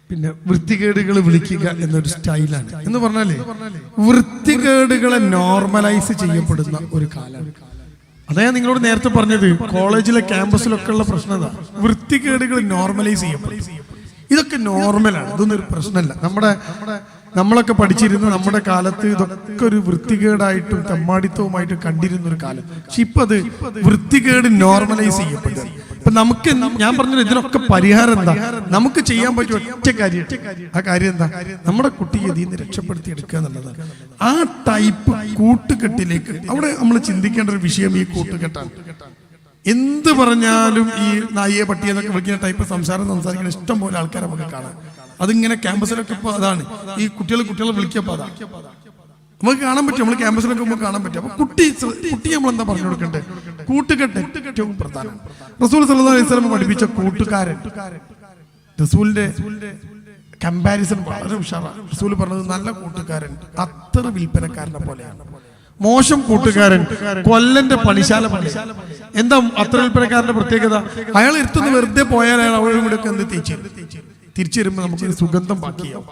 പിന്നെ വൃത്തികേടുകൾ വിളിക്കുക എന്നൊരു സ്റ്റൈലാണ്. എന്ന് പറഞ്ഞാലേ വൃത്തികേടുകളെ നോർമലൈസ് ചെയ്യപ്പെടുന്ന ഒരു കാലമാണ്. അതാ ഞാൻ നിങ്ങളോട് നേരത്തെ പറഞ്ഞത്, കോളേജിലെ ക്യാമ്പസിലൊക്കെ ഉള്ള പ്രശ്നം എന്താ? വൃത്തികേടുകൾ നോർമലൈസ് ചെയ്യപ്പെടും. ഇതൊക്കെ നോർമലാണ്, ഇതൊന്നും ഒരു പ്രശ്നമല്ല. നമ്മളൊക്കെ പഠിച്ചിരുന്ന നമ്മുടെ കാലത്ത് ഇതൊക്കെ ഒരു വൃത്തികേടായിട്ടും തെമ്മാടിത്തവുമായിട്ടും കണ്ടിരുന്ന ഒരു കാലം. പക്ഷെ ഇപ്പൊ അത് വൃത്തികേട് നോർമലൈസ് ചെയ്യപ്പെടുക. ഇപ്പൊ നമുക്ക്, ഞാൻ പറഞ്ഞത് ഇതിനൊക്കെ പരിഹാരം എന്താ? നമുക്ക് ചെയ്യാൻ പറ്റിയ ഒറ്റ കാര്യം. ആ കാര്യം എന്താ? നമ്മുടെ കുട്ടിയെ ഇതിൽ നിന്ന് രക്ഷപ്പെടുത്തി എടുക്കുക എന്നുള്ളതാണ്. ആ ടൈപ്പ് കൂട്ടുകെട്ടിലേക്ക് അവിടെ നമ്മൾ ചിന്തിക്കേണ്ട ഒരു വിഷയം ഈ കൂട്ടുകെട്ടാണ്. എന്ത് പറഞ്ഞാലും ഈ നായിയെ പട്ടിയെന്നൊക്കെ വിളിക്കുന്ന ടൈപ്പ് സംസാരിക്കുന്ന ഇഷ്ടം പോലെ ആൾക്കാരെ നമുക്ക് കാണാം. അതിങ്ങനെ ക്യാമ്പസിലൊക്കെ ഇപ്പൊ അതാണ്. ഈ കുട്ടികളെ വിളിക്കപ്പോ അതാണ് നമുക്ക് കാണാൻ പറ്റും. നമ്മൾ ക്യാമ്പസിലൊക്കെ നമുക്ക് കാണാൻ പറ്റും. അപ്പൊ കുട്ടി നമ്മൾ എന്താ പറഞ്ഞു കൊടുക്കണ്ടേ? കൂട്ടുകെട്ട് ഏറ്റവും പ്രധാനമാണ്. റസൂൽ സല്ലല്ലാഹു അലൈഹി വസല്ലം പഠിപ്പിച്ച കൂട്ടുകാരൻ, റസൂലിന്റെ കമ്പാരിസൺ വളരെ ഉഷാറാണ്. റസൂൽ പറഞ്ഞത് നല്ല കൂട്ടുകാരൻ അത്ര വിൽപ്പനക്കാരനെ പോലെയാണ്, മോശം കൂട്ടുകാരൻ കൊല്ലന്റെ പണിശാല പോലെ. എന്താ അത്ര വിൽപ്പനക്കാരന്റെ പ്രത്യേകത? അയാൾ എടുത്തുനിന്ന് വെറുതെ പോയാൽ അയാൾ അവളും കൂടെ ഒക്കെ എന്ത് തിരിച്ചു വരുമ്പോ നമുക്ക് സുഗന്ധം ബാക്കിയാവും.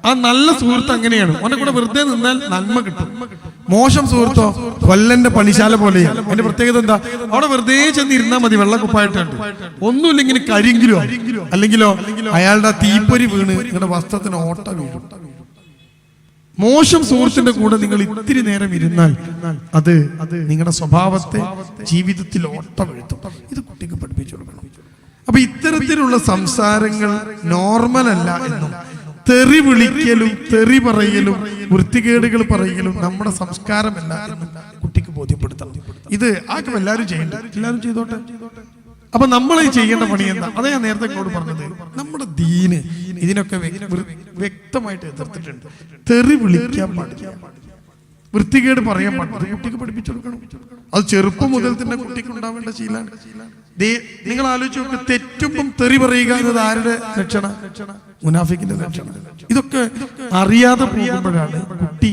ആ നല്ല സുഹൃത്ത് അങ്ങനെയാണ്. അവന്റെ കൂടെ വെറുതെ നിന്നാൽ നന്മ കിട്ടും. മോശം സുഹൃത്തോ കൊല്ലന്റെ പണിശാല പോലെയാണ്. അതിന്റെ പ്രത്യേകത എന്താ? അവിടെ വെറുതെ ചെന്ന് ഇരുന്നാൽ മതി, വെള്ളക്കുപ്പായിട്ടുണ്ട്, ഒന്നുമില്ലെങ്കിലും കരിങ്കിലോ അല്ലെങ്കിലോ അയാളുടെ തീപ്പൊരി വീണ് നിങ്ങളുടെ വസ്ത്രത്തിന് ഓട്ട വീഴും. മോശം സുഹൃത്തിന്റെ കൂടെ നിങ്ങൾ ഇത്തിരി നേരം ഇരുന്നാൽ അത് നിങ്ങളുടെ സ്വഭാവത്തെ ജീവിതത്തിൽ ഓട്ട വീഴ്ത്തും. ഇത് കുട്ടിക്ക് പഠിപ്പിച്ചു കൊടുക്കണം. അപ്പൊ ഇത്തരത്തിലുള്ള സംസാരങ്ങൾ നോർമൽ അല്ല എന്നും, തെറി വിളിക്കലും തെറി പറയലും വൃത്തികേടുകൾ പറയലും നമ്മുടെ സംസ്കാരമല്ല എന്നും കുട്ടിക്ക് ബോധ്യപ്പെടുത്തണം. ഇത് ആർക്കും എല്ലാവരും ചെയ്യണ്ട, എല്ലാവരും ചെയ്തോട്ടെ. അപ്പൊ നമ്മൾ ചെയ്യേണ്ട പണി എന്താ? അതാ ഞാൻ നേരത്തെ ഇങ്ങോട്ട് പറഞ്ഞത്. നമ്മുടെ ദീന് ഇതിനൊക്കെ വ്യക്തമായിട്ട് എതിർത്തിട്ടുണ്ട്. തെറി വിളിക്കാൻ പാടില്ല, വൃത്തികേട് പറയാൻ പാടില്ല. കുട്ടിക്ക് പഠിപ്പിച്ചു കൊടുക്കണം. അത് ചെറുപ്പം മുതൽ തന്നെ കുട്ടിക്ക് ഉണ്ടാവേണ്ട ശീലാണ്. നിങ്ങൾ ആലോചിച്ച് നോക്ക്, തെറ്റുമ്പം തെറി പറയുക എന്നത് ആരുടെ ലക്ഷണ? മുനാഫിക്കിന്റെ ലക്ഷണം. ഇതൊക്കെ അറിയാതെ പോകുമ്പോഴാണ് കുട്ടി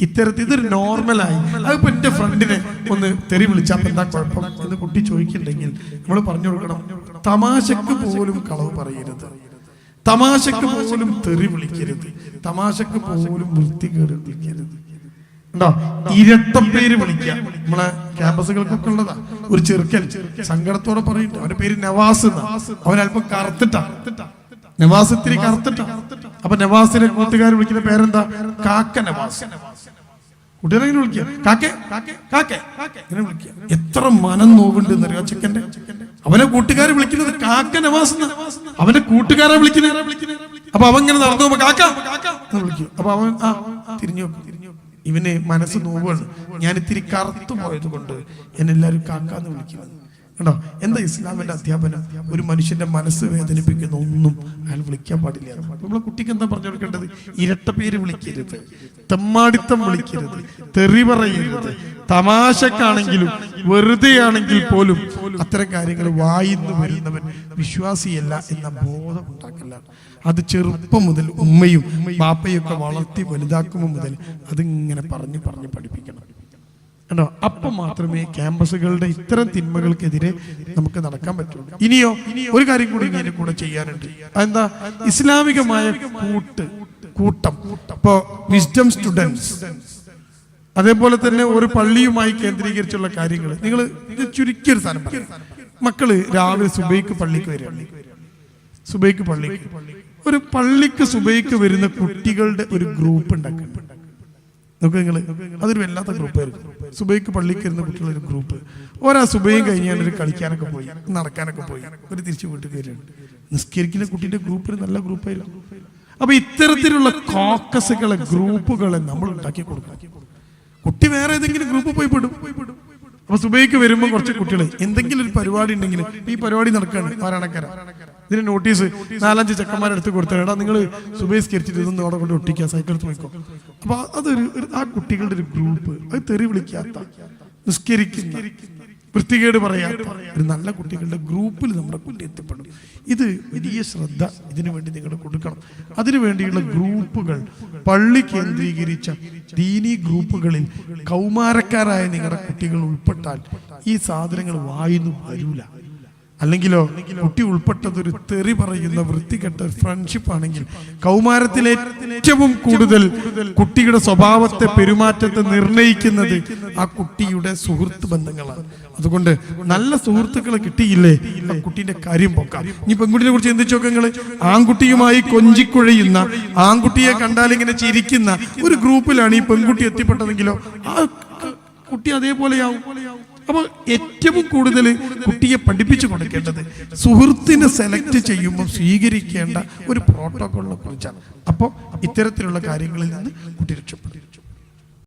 ഇത്തരത്തിൽ ഇതൊരു നോർമലായി. അതിപ്പോ എന്റെ ഫ്രണ്ടിനെ ഒന്ന് തെറി വിളിച്ചാൽ എന്താ കുഴപ്പം എന്ന് കുട്ടി ചോദിക്കുന്നുണ്ടെങ്കിൽ നമ്മൾ പറഞ്ഞു കൊടുക്കണം, തമാശക്ക് പോലും കളവ് പറയരുത്, തമാശക്ക് പോലും തെറി വിളിക്കരുത്, തമാശക്ക് പോലും വൃത്തികേട് വിളിക്കരുത്. ഉണ്ടോ? ഇരട്ടപ്പേര് വിളിക്കുക നമ്മളെ ക്യാമ്പസുകൾക്കൊക്കെ ഉള്ളതാ. ഒരു ചെറുക്കൻ സങ്കടത്തോടെ പറയുന്നുണ്ട്, അവന്റെ പേര് നവാസ്. അവൻ അല്പം കറുത്തിട്ടാ, നവാസ് ഇത്തിരി കറുത്തിട്ടാ. അപ്പൊ നവാസിനെ കൂട്ടുകാർ വിളിക്കുന്ന പേരെന്താ? കാക്ക നവാസ്. കുട്ടികളെ ഇങ്ങനെ വിളിക്കുക, കാക്കെ കാക്കെ ഇങ്ങനെ വിളിക്കുക. എത്ര മനം നോവുണ്ടെന്ന് അറിയാം ചെക്കന്റെ. അവനെ കൂട്ടുകാർ വിളിക്കുന്നത് കാക്ക നവാസ്, അവന്റെ കൂട്ടുകാരെ വിളിക്കുന്ന. അപ്പൊ അവൻ ഇങ്ങനെ നടന്നു പോകുമ്പോ കാക്ക എന്ന് വിളിക്കും. അപ്പൊ അവൻ തിരിഞ്ഞു നോക്കും, ഇവന് മനസ്സ് നോവാണ്, ഞാൻ ഇത്തിരി കറുത്തു പോയത് കൊണ്ട് എന്നെല്ലാവരും കാക്കാന്ന് വിളിക്കുന്നത്. കണ്ടോ എന്താ ഇസ്ലാമിന്റെ അധ്യാപനം? ഒരു മനുഷ്യന്റെ മനസ്സ് വേദനിപ്പിക്കുന്ന ഒന്നും അയാൾ വിളിക്കാൻ പാടില്ല. നമ്മളെ കുട്ടിക്ക് എന്താ പറഞ്ഞു കൊടുക്കേണ്ടത്? ഇരട്ട പേര് വിളിക്കരുത്, തെമ്മാടിത്തം വിളിക്കരുത്, തെറി പറയരുത്. തമാശക്കാണെങ്കിലും വെറുതെ ആണെങ്കിൽ പോലും അത്തരം കാര്യങ്ങൾ വായിന്ന് വരുന്നവൻ വിശ്വാസിയല്ല എന്ന ബോധം ഉണ്ടാക്കലാണ്. അത് ചെറുപ്പം മുതൽ ഉമ്മയും ബാപ്പയും ഒക്കെ വളർത്തി വലുതാക്കുമ്പോൾ മുതൽ അതിങ്ങനെ പറഞ്ഞ് പഠിപ്പിക്കണം. കണ്ടോ? അപ്പൊ മാത്രമേ ക്യാമ്പസുകളുടെ ഇത്തരം തിന്മകൾക്കെതിരെ നമുക്ക് നടക്കാൻ പറ്റുള്ളൂ. ഇനിയോ ഒരു കാര്യം കൂടി ഇതിന്റെ കൂടെ ചെയ്യാനുണ്ട്. അതെന്താ? ഇസ്ലാമികമായ കൂട്ടം. ഇപ്പോ വിസ്ഡം സ്റ്റുഡൻസ്, അതേപോലെ തന്നെ ഒരു പള്ളിയുമായി കേന്ദ്രീകരിച്ചുള്ള കാര്യങ്ങൾ. നിങ്ങൾ ചുരുക്കിയൊരു സാധനം പറയാം. മക്കള് രാവിലെ സുബൈക്ക് പള്ളിക്ക് വരികയാണ്. സുബൈക്ക് പള്ളിക്ക് ഒരു പള്ളിക്ക് സുബൈക്ക് വരുന്ന കുട്ടികളുടെ ഒരു ഗ്രൂപ്പ് ഉണ്ടാക്കുന്നുണ്ട്. നോക്ക് നിങ്ങൾ, അതൊരു വല്ലാത്ത ഗ്രൂപ്പായിരിക്കും. സുബൈക്ക് പള്ളിക്ക് വരുന്ന കുട്ടികളുടെ ഒരു ഗ്രൂപ്പ്. ഓരോ സുബൈയും കഴിഞ്ഞാൽ ഒരു കളിക്കാനൊക്കെ പോയി, നടക്കാനൊക്കെ പോയി, ഒരു തിരിച്ചു വീട്ടിൽ കയറിയാണ്. നിസ്കരിക്കുന്ന കുട്ടിയുടെ ഗ്രൂപ്പ് നല്ല ഗ്രൂപ്പായിരിക്കും. അപ്പൊ ഇത്തരത്തിലുള്ള കോക്കസുകളെ, ഗ്രൂപ്പുകളെ നമ്മൾ ഉണ്ടാക്കി കൊടുക്കണം. കുട്ടി വേറെ ഏതെങ്കിലും ഗ്രൂപ്പ് പോയി പെടും. അപ്പൊ സുബൈക്ക് വരുമ്പോൾ കുറച്ച് കുട്ടികൾ എന്തെങ്കിലും ഒരു പരിപാടി ഉണ്ടെങ്കിൽ, ഈ പരിപാടി നടക്കുകയാണ് പാരായണക്കര, ഇതിന് നോട്ടീസ് 4-5 ചെക്കന്മാരെടുത്ത് കൊടുത്താൽ, എടാ നിങ്ങൾ സുബൈസ്കരിച്ചിട്ട് ഇതൊന്നും അവിടെ കൊണ്ട് ഒട്ടിക്കുക, സൈക്കിൾ എടുത്ത് പോയിക്കോ. അപ്പൊ അതൊരു ആ കുട്ടികളുടെ ഒരു ഗ്രൂപ്പ്, അത് തെറി വിളിക്കാത്ത, നിസ്കരിക്കുന്ന, വൃത്തികേട് പറയാത്ത ഒരു നല്ല കുട്ടികളുടെ ഗ്രൂപ്പിൽ നമ്മുടെ കുട്ടി എത്തിപ്പെടും. ഇത് വലിയ ശ്രദ്ധ ഇതിനു വേണ്ടി നിങ്ങൾ കൊടുക്കണം. അതിനു വേണ്ടിയുള്ള ഗ്രൂപ്പുകൾ, പള്ളി കേന്ദ്രീകരിച്ച ദീനീ ഗ്രൂപ്പുകളിൽ കൗമാരക്കാരായ നിങ്ങളുടെ കുട്ടികൾ ഉൾപ്പെട്ടാൽ ഈ സാധനങ്ങൾ വായിന്നു വരൂല. അല്ലെങ്കിലോ കുട്ടി ഉൾപ്പെട്ടത് ഒരു തെറി പറയുന്ന വൃത്തികെട്ട ഫ്രണ്ട്ഷിപ്പ് ആണെങ്കിൽ കൗമാരത്തിലെ ഏറ്റവും കൂടുതൽ കുട്ടിയുടെ സ്വഭാവത്തെ പെരുമാറ്റത്തെ നിർണയിക്കുന്നത് ആ കുട്ടിയുടെ സുഹൃത്ത് ബന്ധങ്ങളാണ്. അതുകൊണ്ട് നല്ല സുഹൃത്തുക്കളെ കിട്ടിയില്ലേ ആ കുട്ടീന്റെ കാര്യം പോക്കാം. ഇനി പെൺകുട്ടിയെ കുറിച്ച് ചിന്തിച്ചു നോക്കുക നിങ്ങള്. ആൺകുട്ടിയുമായി കൊഞ്ചിക്കുഴയുന്ന, ആൺകുട്ടിയെ കണ്ടാൽ ഇങ്ങനെ ചിരിക്കുന്ന ഒരു ഗ്രൂപ്പിലാണ് ഈ പെൺകുട്ടി എത്തിപ്പെട്ടതെങ്കിലോ ആ കുട്ടി അതേപോലെയാവും. അപ്പൊ ഏറ്റവും കൂടുതൽ കുട്ടിയെ പഠിപ്പിച്ചു കൊടുക്കേണ്ടത് സുഹൃത്തിനെ സെലക്ട് ചെയ്യുമ്പോൾ സ്വീകരിക്കേണ്ട ഒരു പ്രോട്ടോകോളിനെ കുറിച്ചാണ്. അപ്പോൾ ഇത്തരത്തിലുള്ള കാര്യങ്ങളിൽ നിന്ന് കുട്ടി രക്ഷപ്പെടും.